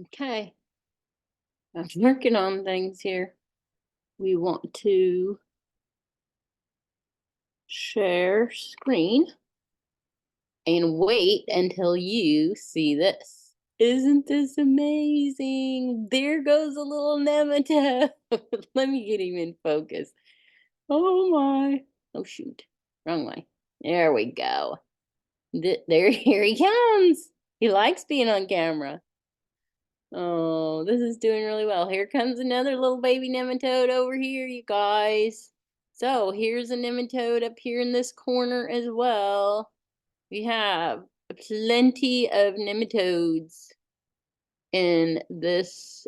Okay, I'm working on things here. We want to share screen and wait until you see this. Isn't this amazing? There goes a little nematode. Let me get him in focus. Oh my. Oh shoot. Wrong way. There we go. Here he comes. He likes being on camera. Oh, this is doing really well. Here comes another little baby nematode over here, you guys. So here's a nematode up here in this corner as well. We have plenty of nematodes in this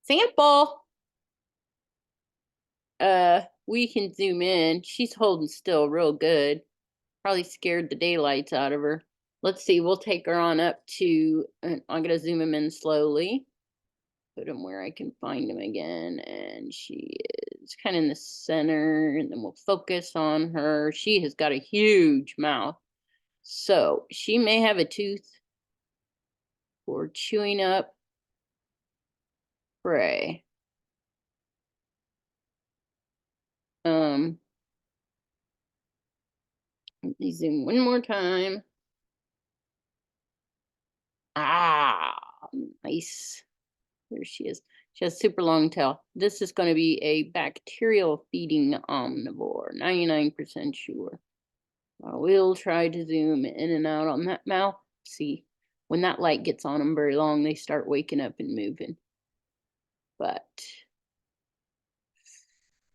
sample. We can zoom in. She's holding still real good. Probably scared the daylights out of her. Let's see, we'll take her on up to, I'm gonna zoom him in slowly. Put him where I can find him again. And she is kind of in the center, and then we'll focus on her. She has got a huge mouth. So she may have a tooth for chewing up prey. Let me zoom one more time. Ah, nice. There she is. She has super long tail. This is going to be a bacterial feeding omnivore, 99% sure. I will try to zoom in and out on that mouth. See, when that light gets on them very long, they start waking up and moving. But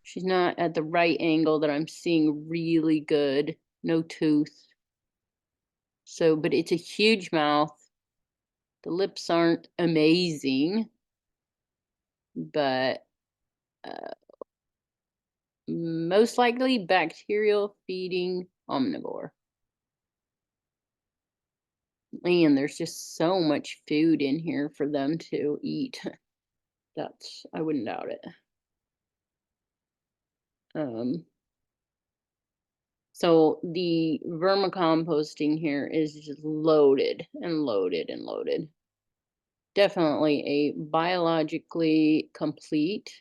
she's not at the right angle that I'm seeing really good. No tooth. So, but it's a huge mouth. The lips aren't amazing, but most likely bacterial feeding omnivore. And there's just so much food in here for them to eat. I wouldn't doubt it. So the vermicomposting here is just loaded and loaded and loaded. Definitely a biologically complete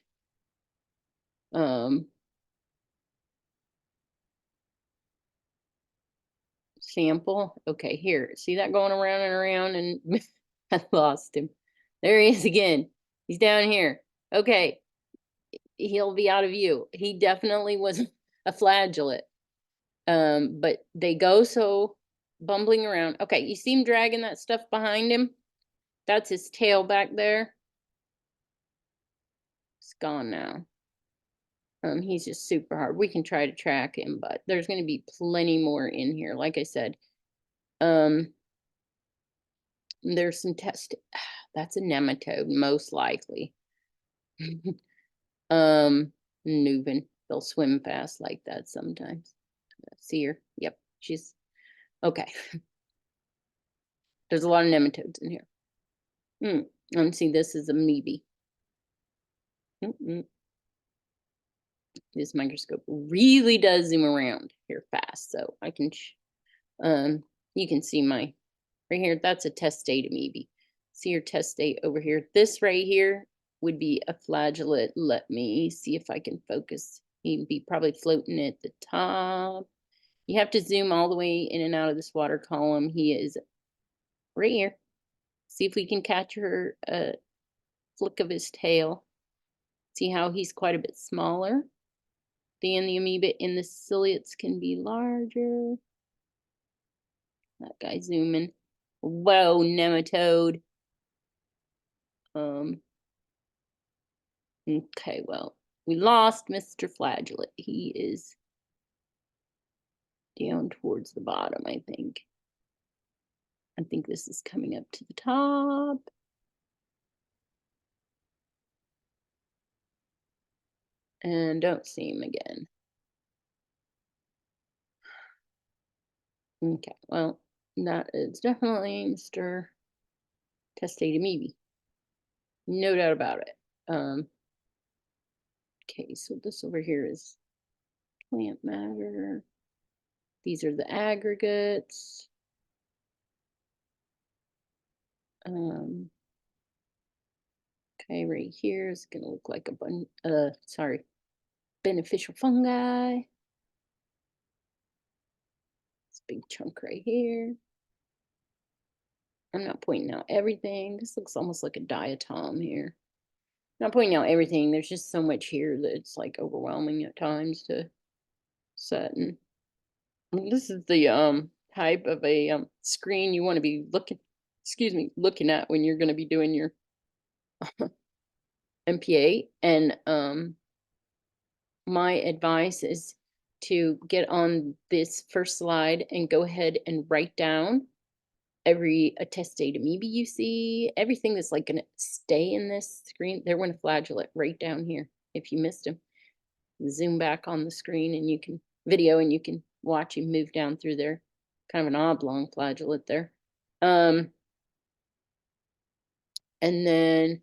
sample. Okay, here, see that going around and around, and I lost him. There he is again. He's down here. Okay, he'll be out of view. He definitely was a flagellate. But they go so bumbling around. Okay, you see him dragging that stuff behind him? That's his tail back there. It's gone now. He's just super hard. We can try to track him, but there's going to be plenty more in here. Like I said, there's some test. That's a nematode, most likely. Moving. They'll swim fast like that sometimes. See her? Yep, she's okay. There's a lot of nematodes in here. And see, this is a amoeba. This microscope really does zoom around here fast, so I can you can see my right here. That's a testate amoeba. See your testate over here. This right here would be a flagellate. Let me see if I can focus. He'd be probably floating at the top. You have to zoom all the way in and out of this water column. He is right here. See if we can catch her flick of his tail. See how he's quite a bit smaller than the amoeba, and the ciliates can be larger. That guy zooming. Whoa, nematode. Okay, well, we lost Mr. Flagellate. He is down towards the bottom, I think. I think this is coming up to the top. And don't see him again. Okay, well, that is definitely Mr. Testate amoeba. No doubt about it. Okay, so this over here is plant matter. These are the aggregates. Okay, right here is gonna look like sorry, beneficial fungi. This big chunk right here. I'm not pointing out everything. This looks almost like a diatom here. Not pointing out everything. There's just so much here that it's like overwhelming at times to set. And this is the type of a screen you want to be looking at when you're going to be doing your MPA. And my advice is to get on this first slide and go ahead and write down every attestate amoeba you see, everything that's like going to stay in this screen. There went a flagellate right down here. If you missed him, zoom back on the screen and you can video and you can watch him move down through there. Kind of an oblong flagellate there. And then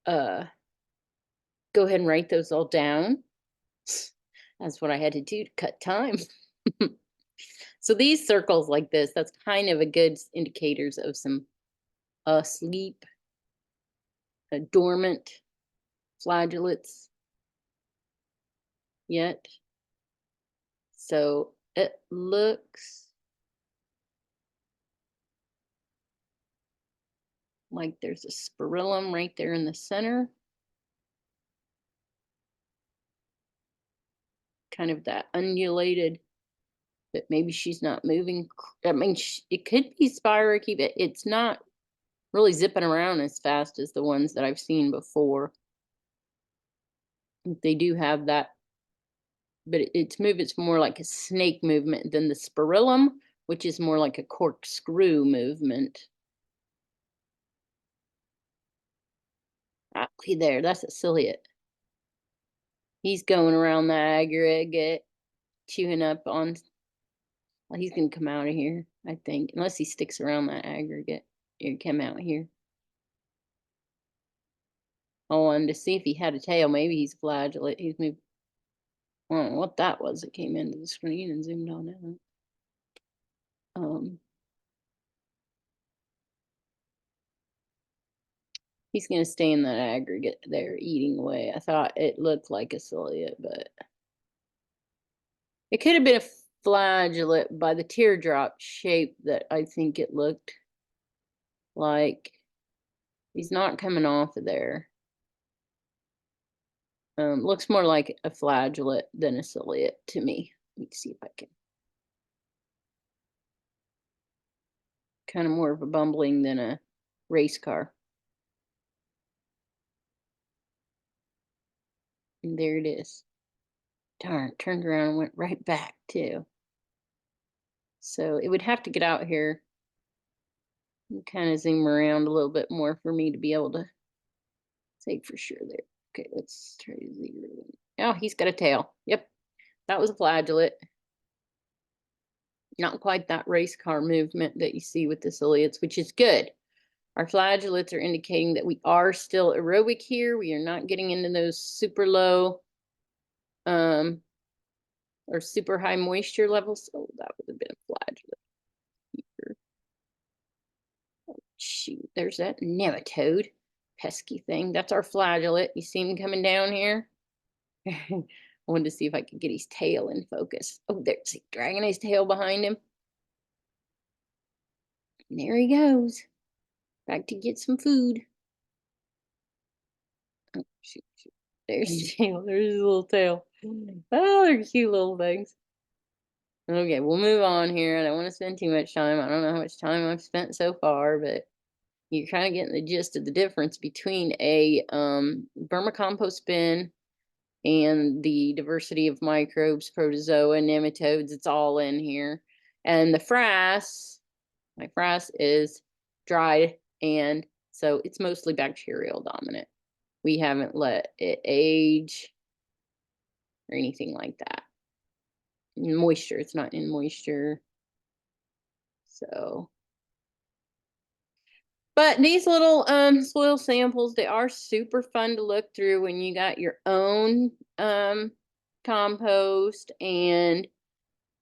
go ahead and write those all down. That's what I had to do to cut time. So these circles like this, that's kind of a good indicators of some sleep, dormant flagellates yet. So it looks like there's a spirillum right there in the center. Kind of that undulated, but maybe she's not moving. I mean, it could be spirochete, but it's not really zipping around as fast as the ones that I've seen before. They do have that, but it's more like a snake movement than the spirillum, which is more like a corkscrew movement. Ah, see there, that's a ciliate. He's going around the aggregate, chewing up on. Well, he's gonna come out of here, I think, unless he sticks around that aggregate. He'd come out here. I wanted to see if he had a tail. Maybe he's flagellate. He's moved. I don't know what that was. It came into the screen and zoomed on out. He's gonna stay in that aggregate there, eating away. I thought it looked like a ciliate, but it could have been a flagellate by the teardrop shape that I think it looked like. He's not coming off of there. Looks more like a flagellate than a ciliate to me. Let me see if I can. Kind of more of a bumbling than a race car. And there it is. Darn, turned around and went right back too. So it would have to get out here and kind of zoom around a little bit more for me to be able to say for sure there. Okay, let's try to zero. Oh, he's got a tail. Yep, that was a flagellate. Not quite that race car movement that you see with the ciliates, which is good. Our flagellates are indicating that we are still aerobic here. We are not getting into those super low or super high moisture levels. Oh, that would have been a flagellate here. Oh, shoot, there's that nematode. Pesky thing. That's our flagellate. You see him coming down here? I wanted to see if I could get his tail in focus. Oh, there's he dragging his tail behind him. And there he goes. Back to get some food. Oh, shoot, shoot. There's his tail. There's his little tail. Oh, they're cute little things. Okay, we'll move on here. I don't want to spend too much time. I don't know how much time I've spent so far, but you're kind of getting the gist of the difference between a vermicompost bin and the diversity of microbes, protozoa, nematodes. It's all in here. And the frass, my frass is dried, and so it's mostly bacterial dominant. We haven't let it age or anything like that. In moisture, it's not in moisture. So, but these little soil samples, they are super fun to look through when you got your own compost and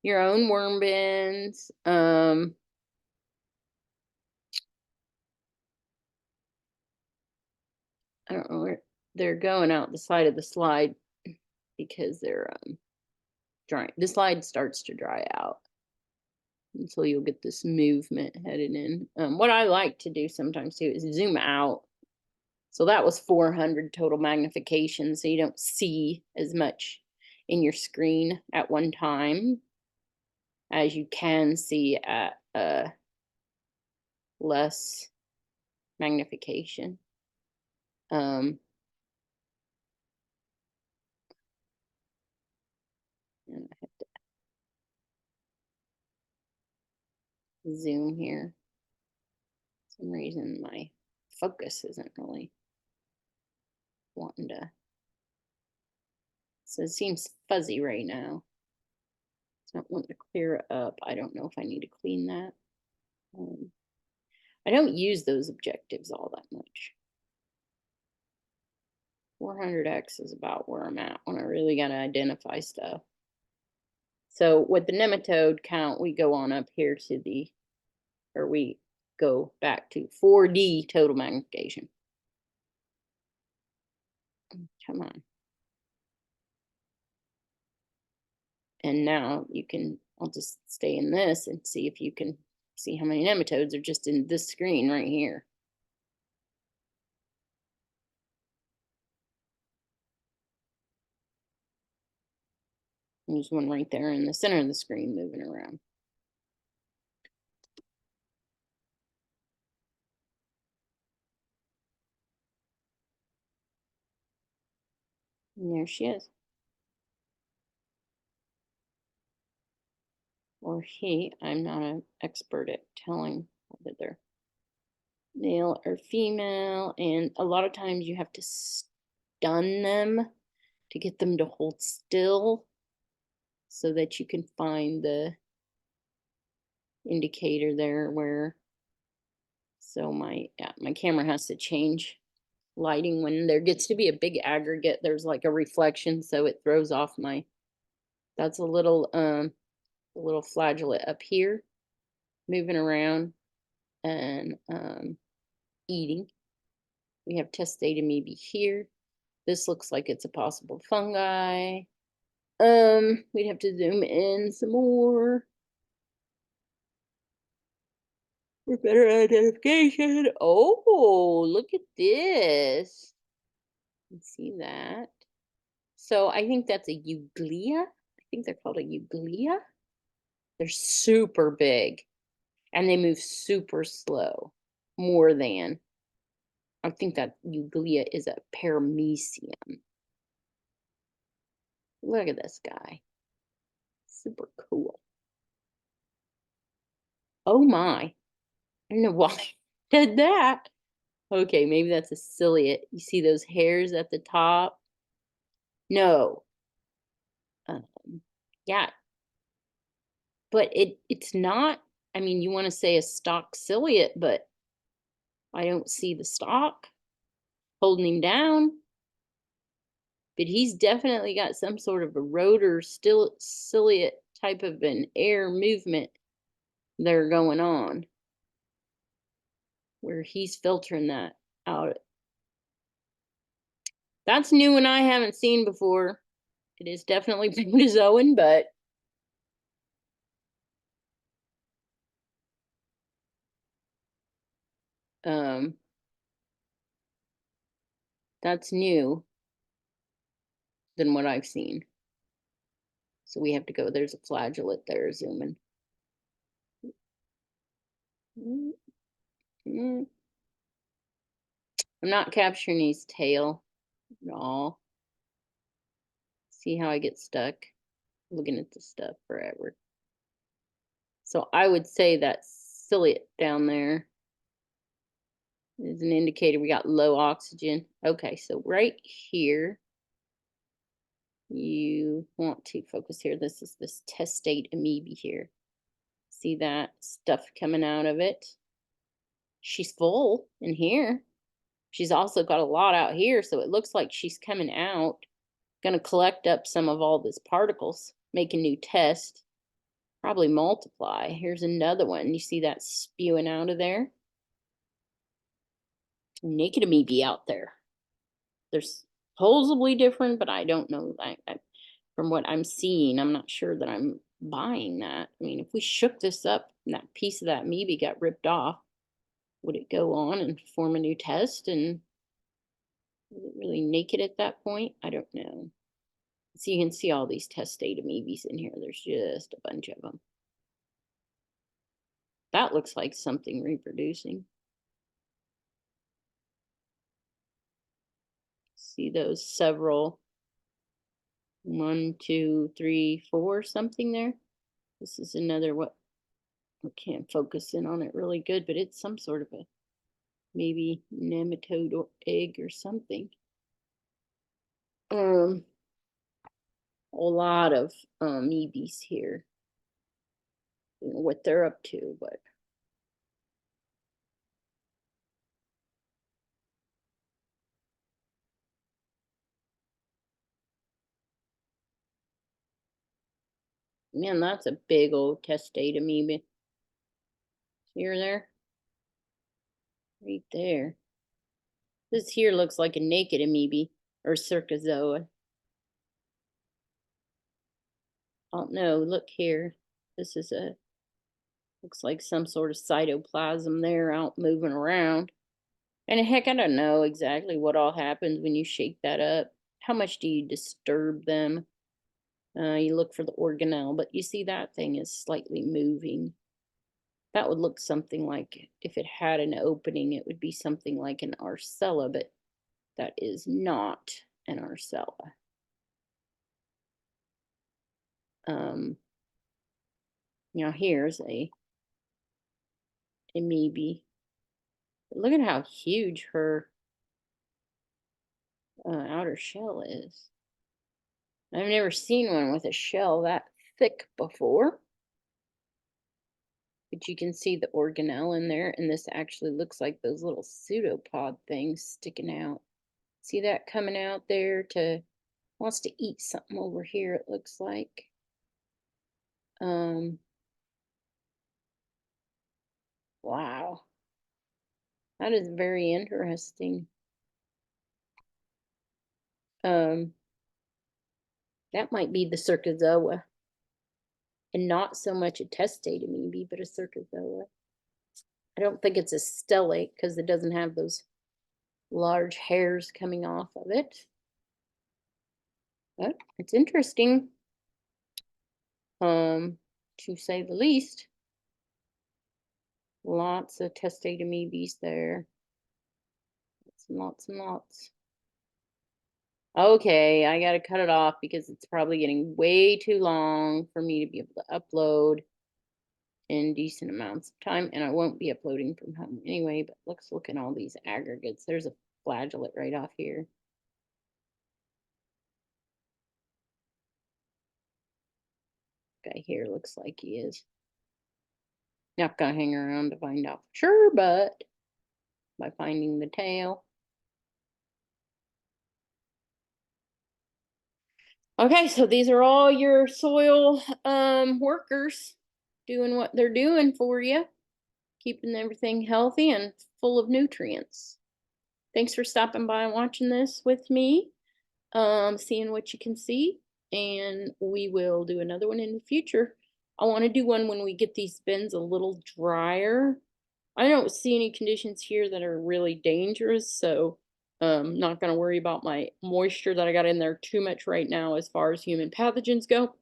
your own worm bins. I don't know where they're going out the side of the slide because they're drying. The slide starts to dry out. And so you'll get this movement headed in. What I like to do sometimes too is zoom out. So that was 400 total magnification, so you don't see as much in your screen at one time as you can see at less magnification. And I have to zoom here. For some reason my focus isn't really wanting to. So it seems fuzzy right now. It's not wanting to clear it up. I don't know if I need to clean that. I don't use those objectives all that much. 400x is about where I'm at when I really got to identify stuff. So with the nematode count, we go on up here to we go back to 4D total magnification. Come on. And now I'll just stay in this and see if you can see how many nematodes are just in this screen right here. There's one right there in the center of the screen moving around. And there she is. Or he. I'm not an expert at telling whether they're male or female. And a lot of times you have to stun them to get them to hold still so that you can find the indicator there where. So my camera has to change lighting when there gets to be a big aggregate. There's like a reflection, so it throws off my. That's a little flagellate up here, moving around and eating. We have testate amoeba here. This looks like it's a possible fungi. We'd have to zoom in some more for better identification. Oh, look at this. You can see that. So I think that's a euglia. I think they're called a euglia. They're super big and they move super slow. More than. I think that euglia is a paramecium. Look at this guy. Super cool. Oh my. I don't know why I did that. Okay, maybe that's a ciliate. You see those hairs at the top? No. Yeah. But it's not, I mean, you want to say a stalk ciliate, but I don't see the stalk holding him down. But he's definitely got some sort of a rotor ciliate type of an air movement there going on, where he's filtering that out. That's new and I haven't seen before. It is definitely protozoan, but that's new than what I've seen. So we have to go, there's a flagellate there, zoom in. I'm not capturing his tail at all. See how I get stuck looking at this stuff forever. So I would say that ciliate down there is an indicator we got low oxygen. Okay, so right here, you want to focus here. This is this testate amoeba here. See that stuff coming out of it? She's full in here. She's also got a lot out here, so it looks like she's coming out. Going to collect up some of all these particles, make a new test. probably multiply. Here's another one. You see that spewing out of there? Naked amoeba out there. They're supposedly different, but I don't know. From what I'm seeing, I'm not sure that I'm buying that. I mean, if we shook this up and that piece of that amoeba got ripped off, would it go on and form a new test? And is it really naked at that point? I don't know. So you can see all these testate amoebas in here. There's just a bunch of them. That looks like something reproducing. See those several, 1, 2, 3, 4, something there. This is another, what, I can't focus in on it really good, but it's some sort of a maybe nematode or egg or something. A lot of amoebas here. I don't know what they're up to, but man, that's a big old testate amoeba. See her there? Right there. This here looks like a naked amoeba or cercozoa. Oh no, look here. This is a, looks like some sort of cytoplasm there out moving around. And heck, I don't know exactly what all happens when you shake that up. How much do you disturb them? You look for the organelle, but you see that thing is slightly moving. That would look something like, if it had an opening, it would be something like an arcella, but that is not an arcella. Now here's a amoeba. Look at how huge her outer shell is. I've never seen one with a shell that thick before. But you can see the organelle in there, and this actually looks like those little pseudopod things sticking out. See that coming out there to, wants to eat something over here, it looks like. Wow. That is very interesting. That might be the cercozoa. And not so much a testate amoeba, but a cercozoa. I don't think it's a stellate because it doesn't have those large hairs coming off of it. But it's interesting, to say the least. Lots of testate amoebas there. Lots and lots and lots. Okay, I gotta cut it off because it's probably getting way too long for me to be able to upload in decent amounts of time, and I won't be uploading from home anyway. But let's look at all these aggregates. There's a flagellate right off here. Guy here looks like he is. Not gonna hang around to find out for sure, but by finding the tail. Okay, so these are all your soil workers doing what they're doing for you, keeping everything healthy and full of nutrients. Thanks for stopping by and watching this with me, seeing what you can see, and we will do another one in the future. I want to do one when we get these bins a little drier. I don't see any conditions here that are really dangerous, so not going to worry about my moisture that I got in there too much right now as far as human pathogens go.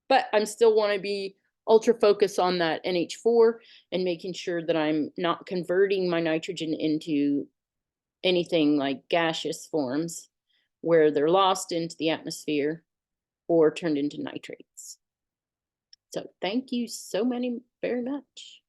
But I'm still want to be ultra focused on that NH4 and making sure that I'm not converting my nitrogen into anything like gaseous forms where they're lost into the atmosphere or turned into nitrates. So thank you so very much.